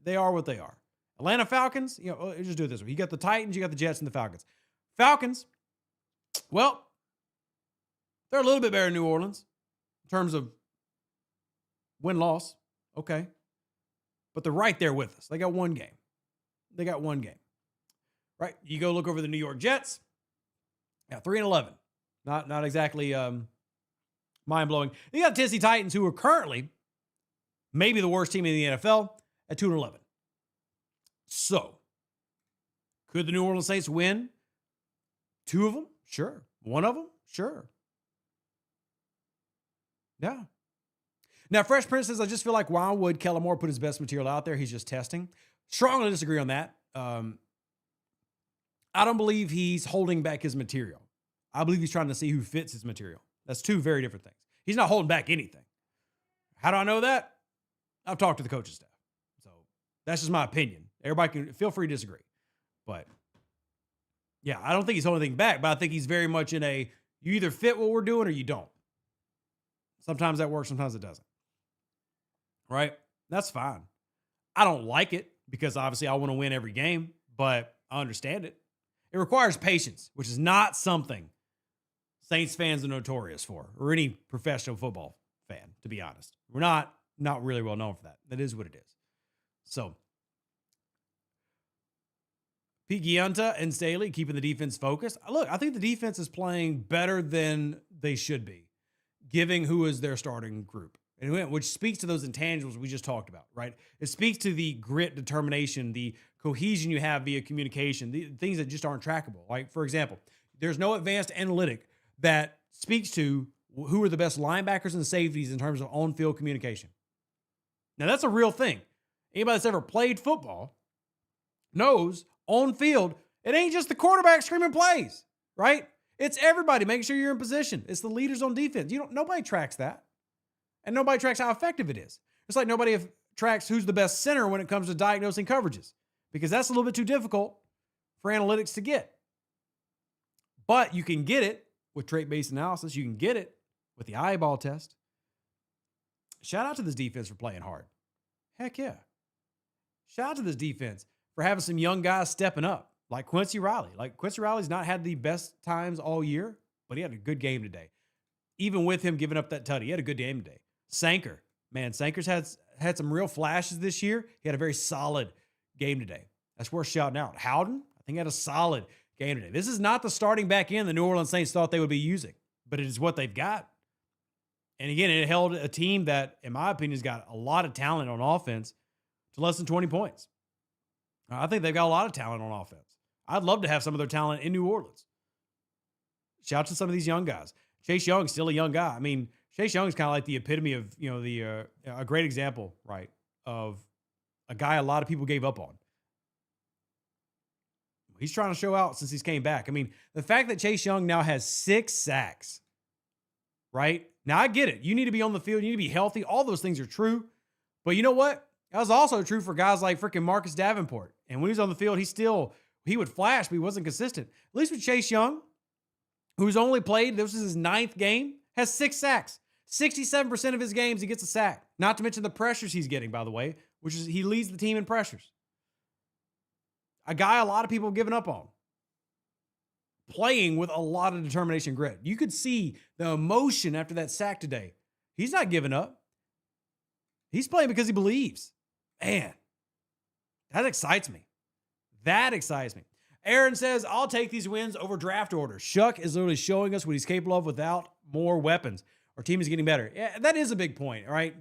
They are what they are. Atlanta Falcons, just do it this way. You got the Titans, you got the Jets, and the Falcons. Falcons, well, they're a little bit better than New Orleans in terms of win-loss. Okay. But they're right there with us. They got 1 game. Right? You go look over the New York Jets. Yeah, 3-11. Not exactly mind-blowing. You got the Tennessee Titans, who are currently maybe the worst team in the NFL at 2-11. So, could the New Orleans Saints win 2 of them? Sure. 1 of them? Sure. Yeah. Now, Fresh Prince says, I just feel like why would Kellen Moore put his best material out there? He's just testing. Strongly disagree on that. I don't believe he's holding back his material. I believe he's trying to see who fits his material. That's 2 very different things. He's not holding back anything. How do I know that? I've talked to the coaching staff. So that's just my opinion. Everybody can feel free to disagree. But yeah, I don't think he's holding anything back, but I think he's very much in a, you either fit what we're doing or you don't. Sometimes that works, sometimes it doesn't. Right? That's fine. I don't like it, because obviously I want to win every game, but I understand it. It requires patience, which is not something Saints fans are notorious for, or any professional football fan, to be honest. We're not really well known for that. That is what it is. So, Pete Giunta and Staley keeping the defense focused. Look, I think the defense is playing better than they should be, giving who is their starting group, and which speaks to those intangibles we just talked about, right? It speaks to the grit, determination, the cohesion you have via communication, the things that just aren't trackable. Like, for example, there's no advanced analytic that speaks to who are the best linebackers and safeties in terms of on-field communication. Now, that's a real thing. Anybody that's ever played football knows on field, it ain't just the quarterback screaming plays, right? It's everybody making sure you're in position. It's the leaders on defense. Nobody tracks that. And nobody tracks how effective it is. It's like nobody tracks who's the best center when it comes to diagnosing coverages, because that's a little bit too difficult for analytics to get. But you can get it with trait-based analysis. You can get it with the eyeball test. Shout out to this defense for playing hard. Heck yeah. Shout out to this defense for having some young guys stepping up, like Quincy Riley. Like, Quincy Riley's not had the best times all year, but he had a good game today. Even with him giving up that tutty, he had a good game today. Sanker, man, Sanker's had some real flashes this year. He had a very solid game today. That's worth shouting out. Howden, I think, had a solid game today. This is not the starting back end the New Orleans Saints thought they would be using, but it is what they've got. And again, it held a team that, in my opinion, has got a lot of talent on offense to less than 20 points. I think they've got a lot of talent on offense. I'd love to have some of their talent in New Orleans. Shout out to some of these young guys. Chase Young's still a young guy. I mean, Chase Young's kind of like the epitome of, a great example, right, of a guy a lot of people gave up on. He's trying to show out since he's came back. I mean, the fact that Chase Young now has 6 sacks, right? Now, I get it. You need to be on the field. You need to be healthy. All those things are true. But you know what? That was also true for guys like freaking Marcus Davenport. And when he was on the field, he would flash, but he wasn't consistent. At least with Chase Young, who's only played, this is his 9th game, has 6 sacks. 67% of his games, he gets a sack. Not to mention the pressures he's getting, by the way, which is he leads the team in pressures. A guy a lot of people have given up on. Playing with a lot of determination and grit. You could see the emotion after that sack today. He's not giving up. He's playing because he believes. Man, that excites me. That excites me. Aaron says, I'll take these wins over draft orders. Shough is literally showing us what he's capable of without more weapons. Our team is getting better. Yeah, that is a big point, right?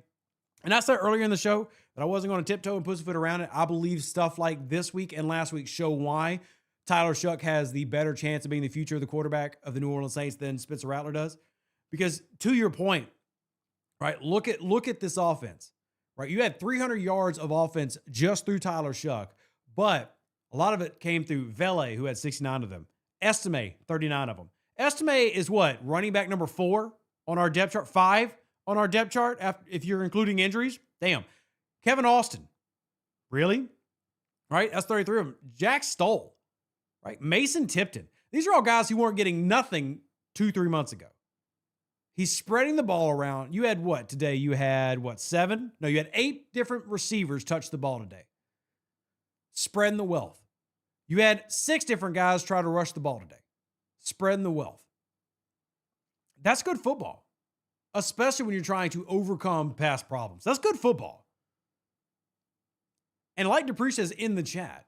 And I said earlier in the show that I wasn't going to tiptoe and pussyfoot around it. I believe stuff like this week and last week show why Tyler Shough has the better chance of being the future of the quarterback of the New Orleans Saints than Spencer Rattler does. Because to your point, right, look at this offense, right? You had 300 yards of offense just through Tyler Shough, but a lot of it came through Vele, who had 69 of them. Estime, 39 of them. Estime is what? Running back number 4 on our depth chart, 5 on our depth chart if you're including injuries. Damn. Kevin Austin. Really? Right? That's 33 of them. Jack Stoll. Right? Mason Tipton. These are all guys who weren't getting nothing 2-3 months ago. He's spreading the ball around. You had what today? You had 7? No, you had 8 different receivers touch the ball today. Spreading the wealth. You had 6 different guys try to rush the ball today. Spreading the wealth. That's good football, especially when you're trying to overcome past problems. That's good football. And like Dupree says in the chat,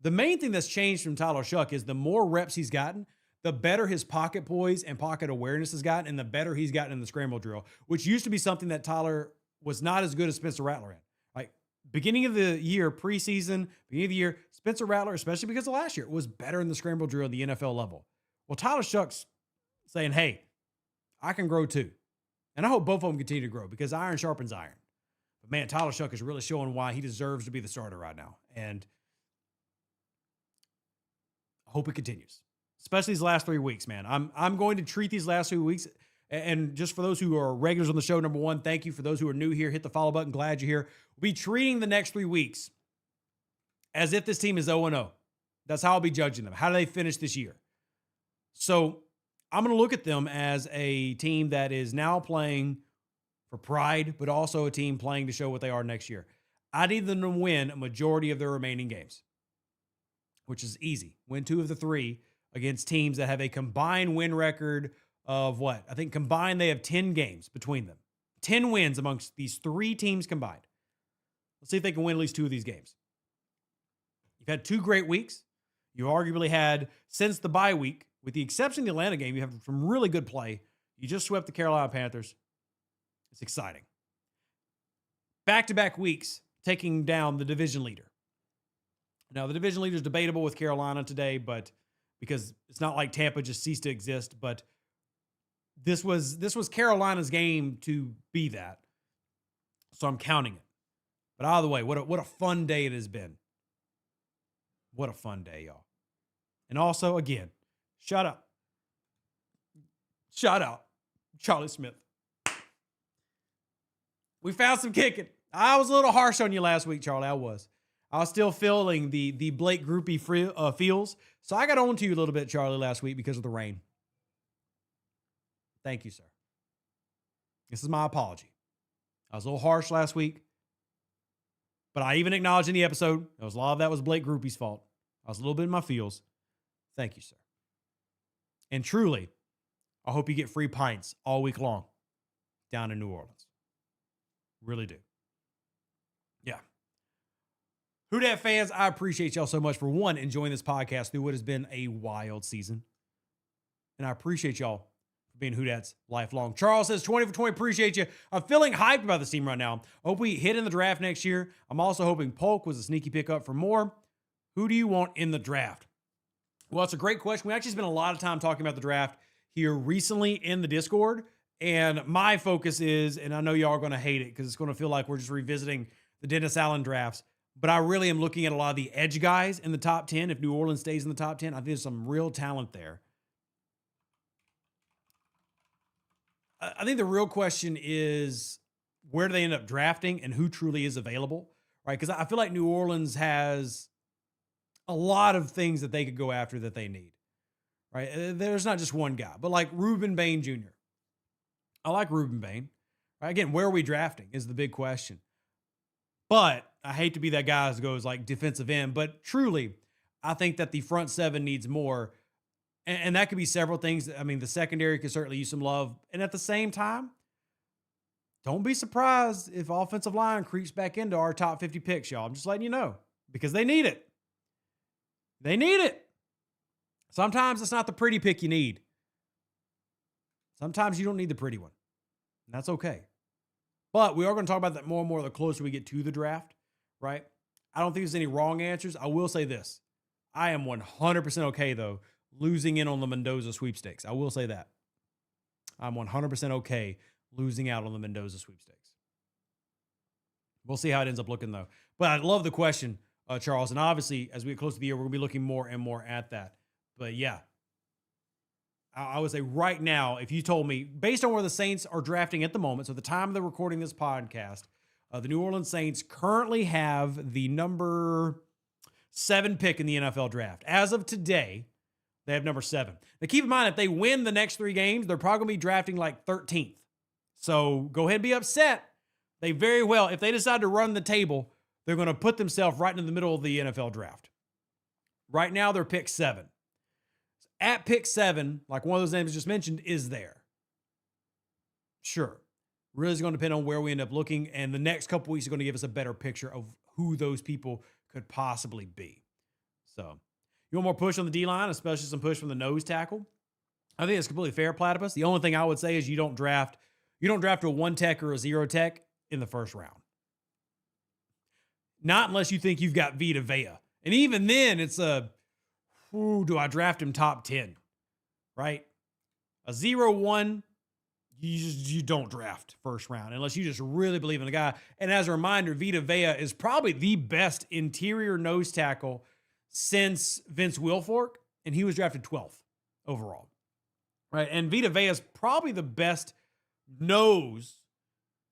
the main thing that's changed from Tyler Shough is the more reps he's gotten, the better his pocket poise and pocket awareness has gotten, and the better he's gotten in the scramble drill, which used to be something that Tyler was not as good as Spencer Rattler in. Like, beginning of the year, preseason, beginning of the year, Spencer Rattler, especially because of last year, was better in the scramble drill at the NFL level. Well, Tyler Shough's saying, hey, I can grow too. And I hope both of them continue to grow because iron sharpens iron. But man, Tyler Shough is really showing why he deserves to be the starter right now. And I hope it continues, especially these last 3 weeks, man. I'm going to treat these last 2 weeks. And just for those who are regulars on the show, number 1, thank you. For those who are new here, hit the follow button. Glad you're here. We'll be treating the next 3 weeks as if this team is 0-0. That's how I'll be judging them. How do they finish this year? So I'm going to look at them as a team that is now playing for pride, but also a team playing to show what they are next year. I need them to win a majority of their remaining games, which is easy. Win 2 of the 3 against teams that have a combined win record of what? I think combined they have 10 games between them. 10 wins amongst these 3 teams combined. Let's see if they can win at least 2 of these games. You've had 2 great weeks. You arguably had, since the bye week, with the exception of the Atlanta game, you have some really good play. You just swept the Carolina Panthers. It's exciting. Back-to-back weeks taking down the division leader. Now, the division leader is debatable with Carolina today, but because it's not like Tampa just ceased to exist, but this was Carolina's game to be that. So I'm counting it. But either way, what a fun day it has been. What a fun day, y'all. And also, again, shout out, Charlie Smith. We found some kicking. I was a little harsh on you last week, Charlie. I was still feeling the Blake groupie feels. So I got on to you a little bit, Charlie, last week because of the rain. Thank you, sir. This is my apology. I was a little harsh last week, but I even acknowledged in the episode, a lot of that was Blake groupie's fault. I was a little bit in my feels. Thank you, sir. And truly, I hope you get free pints all week long down in New Orleans. Really do. Yeah. Who Dat fans, I appreciate y'all so much for, one, enjoying this podcast through what has been a wild season. And I appreciate y'all for being Who Dat's lifelong. Charles says, 20 for 20, appreciate you. I'm feeling hyped about this team right now. I hope we hit in the draft next year. I'm also hoping Polk was a sneaky pickup for more. Who do you want in the draft? Well, it's a great question. We actually spent a lot of time talking about the draft here recently in the Discord. And my focus is, and I know y'all are going to hate it because it's going to feel like we're just revisiting the Dennis Allen drafts, but I really am looking at a lot of the edge guys in the top 10. If New Orleans stays in the top 10, I think there's some real talent there. I think the real question is, where do they end up drafting and who truly is available, right? Because I feel like New Orleans has a lot of things that they could go after that they need, right? There's not just one guy, but like Ruben Bain Jr. I like Ruben Bain. Right? Again, where are we drafting is the big question. But I hate to be that guy who goes like defensive end, but truly, I think that the front 7 needs more. And that could be several things. I mean, the secondary could certainly use some love. And at the same time, don't be surprised if offensive line creeps back into our top 50 picks, y'all. I'm just letting you know because they need it. They need it. Sometimes it's not the pretty pick you need. Sometimes you don't need the pretty one. And that's okay. But we are going to talk about that more and more the closer we get to the draft, right? I don't think there's any wrong answers. I will say this. I am 100% okay, though, losing in on the Mendoza sweepstakes. I will say that. I'm 100% okay losing out on the Mendoza sweepstakes. We'll see how it ends up looking, though. But I love the question, Charles. And obviously, as we get close to the year, we're going to be looking more and more at that. But yeah, I would say right now, if you told me, based on where the Saints are drafting at the moment, so the time of the recording this podcast, the New Orleans Saints currently have the number 7 pick in the NFL draft. As of today, they have number 7. Now, keep in mind, if they win the next 3 games, they're probably going to be drafting like 13th. So go ahead and be upset. They very well, if they decide to run the table, they're going to put themselves right in the middle of the NFL draft. Right now, they're pick 7. At pick 7, like one of those names I just mentioned, is there. Sure. Really is going to depend on where we end up looking, and the next couple weeks are going to give us a better picture of who those people could possibly be. So, you want more push on the D-line, especially some push from the nose tackle? I think it's completely fair, Platypus. The only thing I would say is you don't draft a 1 tech or a 0 tech in the first round. Not unless you think you've got Vita Vea. And even then, it's do I draft him top 10? Right? A 0-1, you don't draft first round unless you just really believe in the guy. And as a reminder, Vita Vea is probably the best interior nose tackle since Vince Wilfork, and he was drafted 12th overall. Right? And Vita Vea is probably the best nose,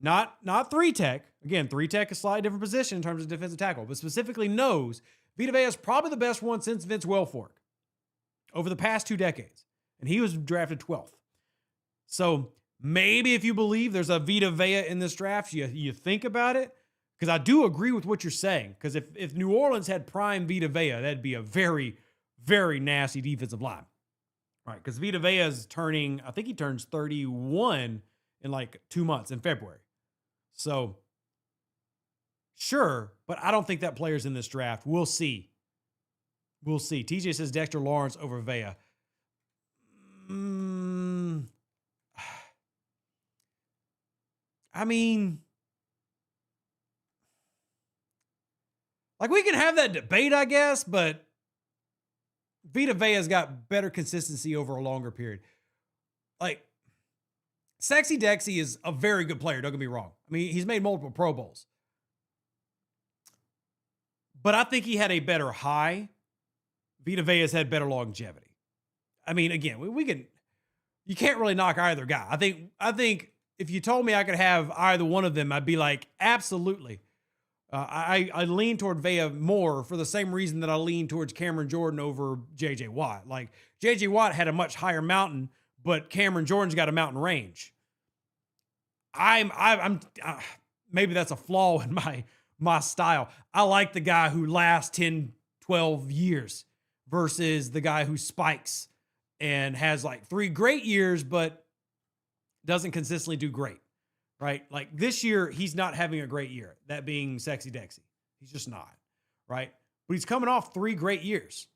not 3 tech. Again, 3 tech is a slightly different position in terms of defensive tackle, but specifically nose. Vita Vea is probably the best one since Vince Wilfork over the past 2 decades. And he was drafted 12th. So maybe if you believe there's a Vita Vea in this draft, you think about it. Because I do agree with what you're saying. Because if New Orleans had prime Vita Vea, that'd be a very, very nasty defensive line. Right? Because Vita Vea is turning, I think he turns 31 in like 2 months in February. So, sure, but I don't think that player's in this draft. We'll see. We'll see. TJ says Dexter Lawrence over Vea. I mean, like we can have that debate, I guess, but Vita Vea's got better consistency over a longer period. Like, Sexy Dexy is a very good player, don't get me wrong. I mean, he's made multiple Pro Bowls. But I think he had a better high. Vita Vea's had better longevity. I mean, again, you can't really knock either guy. I think if you told me I could have either one of them, I'd be like, absolutely. I lean toward Vea more for the same reason that I lean towards Cameron Jordan over J.J. Watt. Like, J.J. Watt had a much higher mountain, but Cameron Jordan's got a mountain range. Maybe that's a flaw in my style. I like the guy who lasts 10, 12 years versus the guy who spikes and has like 3 great years, but doesn't consistently do great, right? Like this year, he's not having a great year, that being Sexy Dexy. He's just not, right? But he's coming off 3 great years.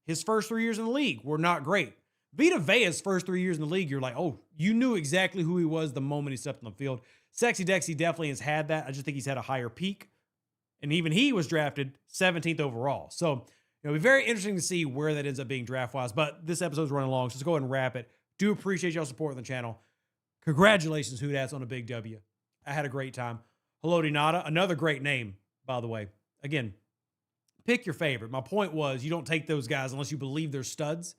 His first 3 years in the league were not great. Vita Vea's first 3 years in the league, you're like, oh, you knew exactly who he was the moment he stepped on the field. Sexy Dexy definitely has had that. I just think he's had a higher peak. And even he was drafted 17th overall. So, it'll be very interesting to see where that ends up being draft-wise. But this episode's running long, so let's go ahead and wrap it. Do appreciate y'all supporting the channel. Congratulations, Hoodats, on a big W. I had a great time. Hello, Dinata. Another great name, by the way. Again, pick your favorite. My point was you don't take those guys unless you believe they're studs.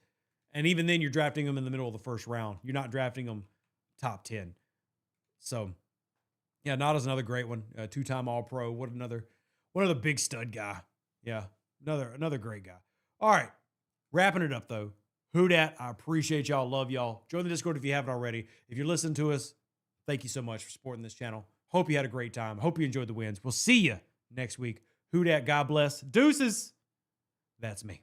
And even then, you're drafting them in the middle of the first round. You're not drafting them top 10. So, yeah, Nada's another great one. 2-time All-Pro. What another big stud guy. Yeah, another great guy. All right, wrapping it up, though. Who dat? I appreciate y'all. Love y'all. Join the Discord if you haven't already. If you're listening to us, thank you so much for supporting this channel. Hope you had a great time. Hope you enjoyed the wins. We'll see you next week. Who dat? God bless. Deuces. That's me.